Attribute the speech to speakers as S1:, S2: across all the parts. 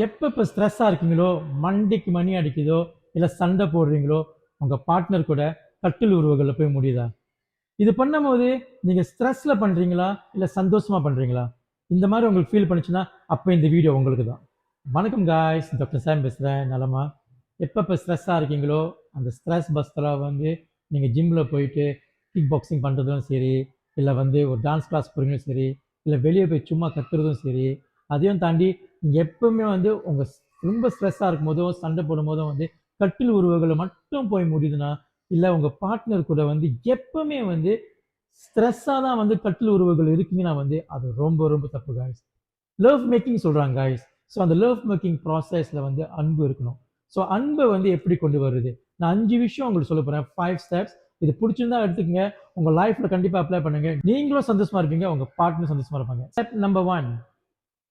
S1: எப்போ ஸ்ட்ரெஸ்ஸாக இருக்கீங்களோ, மண்டைக்கு மணி அடிக்குதோ, இல்லை சண்டை போடுறீங்களோ, உங்கள் பார்ட்னர் கூட கட்டில் உறவுகளில் போய் முடியுதா? இது பண்ணும்போது நீங்கள் ஸ்ட்ரெஸ்ஸில் பண்ணுறீங்களா, இல்லை சந்தோஷமாக பண்ணுறீங்களா? இந்த மாதிரி உங்களுக்கு ஃபீல் பண்ணுச்சுன்னா, அப்போ இந்த வீடியோ உங்களுக்கு தான். வணக்கம் காய்ஸ், டாக்டர் சாம் பேசுகிறேன். நலமா? எப்போ ஸ்ட்ரெஸ்ஸாக இருக்கீங்களோ, அந்த ஸ்ட்ரெஸ் பஸ்டராக நீங்கள் ஜிம்மில் போயிட்டு கிக் பாக்ஸிங் பண்ணுறதும் சரி, இல்லை ஒரு டான்ஸ் கிளாஸ் போகிறீங்களும் சரி, இல்லை வெளியே போய் சும்மா கத்துறதும் சரி, அதையும் தாண்டி நீங்கள் எப்பவுமே உங்கள் ரொம்ப ஸ்ட்ரெஸ்ஸாக இருக்கும் போதோ, சண்டை போடும் போதும் கட்டில் உறவுகளை மட்டும் போய் முடியுதுன்னா, இல்லை உங்கள் பார்ட்னர் கூட எப்பவுமே ஸ்ட்ரெஸ்ஸாக தான் கட்டில் உறவுகள் இருக்குங்கன்னா அது ரொம்ப ரொம்ப தப்பு காய்ஸ். லவ் மேக்கிங் சொல்கிறாங்க காய்ஸ். ஸோ அந்த லவ் மேக்கிங் ப்ராசஸில் அன்பு இருக்கணும். ஸோ அன்பை எப்படி கொண்டு வருது? நான் 5 விஷயம் உங்களுக்கு சொல்ல போகிறேன். 5 ஸ்டெப்ஸ். இது பிடிச்சிருந்தா எடுத்துக்கங்க. உங்கள் லைஃப்பில் கண்டிப்பாக அப்ளை பண்ணுங்க. நீங்களும் சந்தோஷமா இருப்பீங்க, உங்கள் பார்ட்னர் சந்தோஷமா இருப்பாங்க. ஸ்டெப் நம்பர் 1,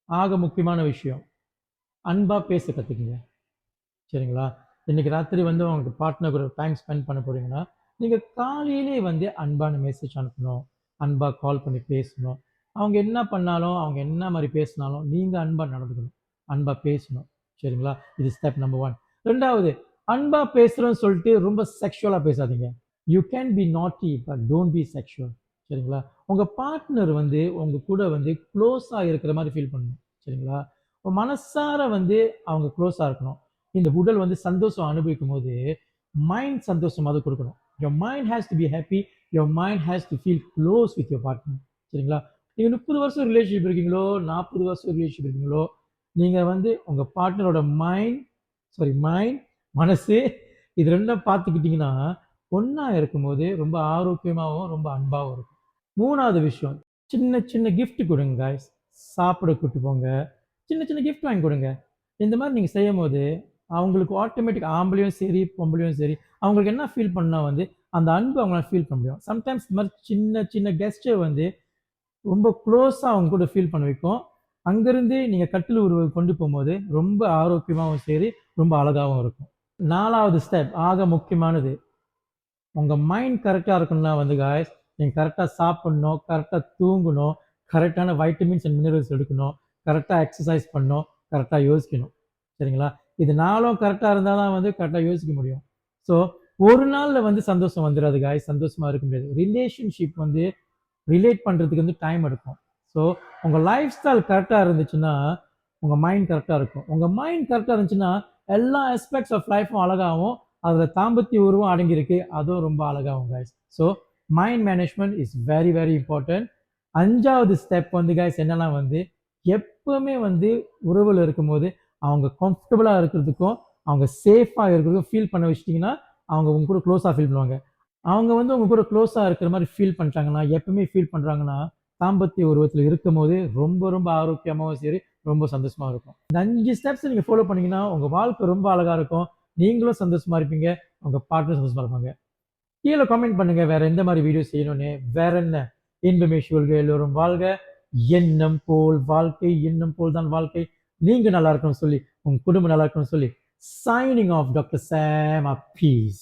S1: ஆக முக்கியமான விஷயம், அன்பா பேச கற்றுக்குங்க. சரிங்களா? இன்னைக்கு ராத்திரி உங்களுக்கு பார்ட்னர் கூட டைம் ஸ்பெண்ட் பண்ண போறீங்கன்னா, நீங்கள் காலையிலே அன்பான மெசேஜ் அனுப்பணும், அன்பா கால் பண்ணி பேசணும். அவங்க என்ன பண்ணாலும், அவங்க என்ன மாதிரி பேசினாலும் நீங்கள் அன்பா நடந்துக்கணும், அன்பா பேசணும். சரிங்களா? இது ஸ்டெப் நம்பர் 1. 2வது, அன்பா பேசுகிறோன்னு சொல்லிட்டு ரொம்ப செக்ஷுவலாக பேசாதீங்க. யூ கேன் பி நாட்டி பட் டோன்ட் பி செக்ஷுவல். சரிங்களா? உங்கள் பார்ட்னர் உங்கள் கூட க்ளோஸாக இருக்கிற மாதிரி ஃபீல் பண்ணணும். சரிங்களா? மனசார அவங்க க்ளோஸாக இருக்கணும். இந்த உடல் சந்தோஷம் அனுபவிக்கும் போது மைண்ட் சந்தோஷமாக கொடுக்கணும். Your mind has to be happy, your mind has to feel close with your partner. சரிங்களா? நீங்கள் 30 வருஷம் ரிலேஷன்ஷிப் இருக்கீங்களோ, 40 வருஷம் ரிலேஷன்ஷிப் இருக்கீங்களோ, நீங்கள் உங்கள் பார்ட்னரோட மைண்ட், மனசு, இது ரெண்டும் பார்த்துக்கிட்டிங்கன்னா ஒன்றா இருக்கும்போது ரொம்ப ஆரோக்கியமாகவும் ரொம்ப அன்பாகவும் இருக்கும். 3வது விஷயம், சின்ன சின்ன கிஃப்ட் கொடுங்க காய்ஸ். சாப்பிட கூட்டு போங்க, சின்ன சின்ன கிஃப்ட் வாங்கி கொடுங்க. இந்த மாதிரி நீங்கள் செய்யும் போது அவங்களுக்கு ஆட்டோமேட்டிக், ஆம்பளையும் சரி பொம்பளையும் சரி, அவங்களுக்கு என்ன ஃபீல் பண்ணால் அந்த அன்பு அவங்களால ஃபீல் பண்ண முடியும். சம்டைம்ஸ் இந்த மாதிரி சின்ன சின்ன கெஸ்ட்டை ரொம்ப க்ளோஸாக அவங்க கூட ஃபீல் பண்ண வைக்கும். அங்கேருந்து நீங்கள் கட்டில் உறவு கொண்டு போகும்போது ரொம்ப ஆரோக்கியமாகவும் சரி, ரொம்ப அழகாகவும் இருக்கும். 4வது ஸ்டெப், ஆக முக்கியமானது, உங்கள் மைண்ட் கரெக்டாக இருக்கணும்னா காய்ஸ், நீங்கள் கரெக்டாக சாப்பிட்ணும், கரெக்டாக தூங்கணும், கரெக்டான வைட்டமின்ஸ் அண்ட் மினரல்ஸ் எடுக்கணும், கரெக்டாக எக்ஸசைஸ் பண்ணணும், கரெக்டாக யோசிக்கணும். சரிங்களா? இது 4ம் கரெக்டாக இருந்தால் தான் கரெக்டாக யோசிக்க முடியும். ஸோ ஒரு நாளில் சந்தோஷம் வந்துடாது காய்ஸ், சந்தோஷமாக இருக்க முடியாது. ரிலேஷன்ஷிப் ரிலேட் பண்ணுறதுக்கு டைம் எடுக்கும். ஸோ உங்கள் லைஃப் ஸ்டைல் கரெக்டாக இருந்துச்சுன்னா உங்கள் மைண்ட் கரெக்டாக இருக்கும். உங்கள் மைண்ட் கரெக்டாக இருந்துச்சுன்னா எல்லா ஆஸ்பெக்ட்ஸ் ஆஃப் லைஃப்பும் அழகாகவும், அதில் தாம்பத்திய உருவம் அடங்கியிருக்கு, அதுவும் ரொம்ப அழகாகும் guys. So mind management is very very important. 5வது ஸ்டெப் காய்ஸ் என்னன்னா எப்பவுமே உறவில் இருக்கும்போது அவங்க கம்ஃபர்டபுளாக இருக்கிறதுக்கும் அவங்க சேஃபாக இருக்கிறதுக்கும் ஃபீல் பண்ண வச்சிட்டிங்கன்னா அவங்க உங்க கூட க்ளோஸாக ஃபீல் பண்ணுவாங்க. அவங்க உங்க கூட க்ளோஸாக இருக்கிற மாதிரி ஃபீல் பண்ணிட்டாங்கன்னா, எப்பவுமே ஃபீல் பண்ணுறாங்கன்னா, தாம்பத்திய உருவத்தில் இருக்கும் போது ரொம்ப ரொம்ப ஆரோக்கியமாகவும் சரி, ரொம்ப சந்தோஷமாக இருக்கும். இந்த 5 ஸ்டெப்ஸ் நீங்கள் ஃபாலோ பண்ணீங்கன்னா உங்கள் வாழ்க்கை ரொம்ப அழகாக இருக்கும். நீங்களும் சந்தோஷமா இருப்பீங்க, உங்கள் பார்ட்னர் சந்தோஷமா இருப்பாங்க. கீழே கமெண்ட் பண்ணுங்க வேற எந்த மாதிரி வீடியோ செய்யணும்னு. வேற என்ன இன்பமேஷுவல் எல்லோரும் வாழ்க, எண்ணம் போல் வாழ்க்கை, எண்ணம் போல் தான் வாழ்க்கை. நீங்க நல்லா இருக்கணும்னு சொல்லி, உங்க குடும்பம் நல்லா இருக்கணும்னு சொல்லி, signing off doctor Sam. Piece.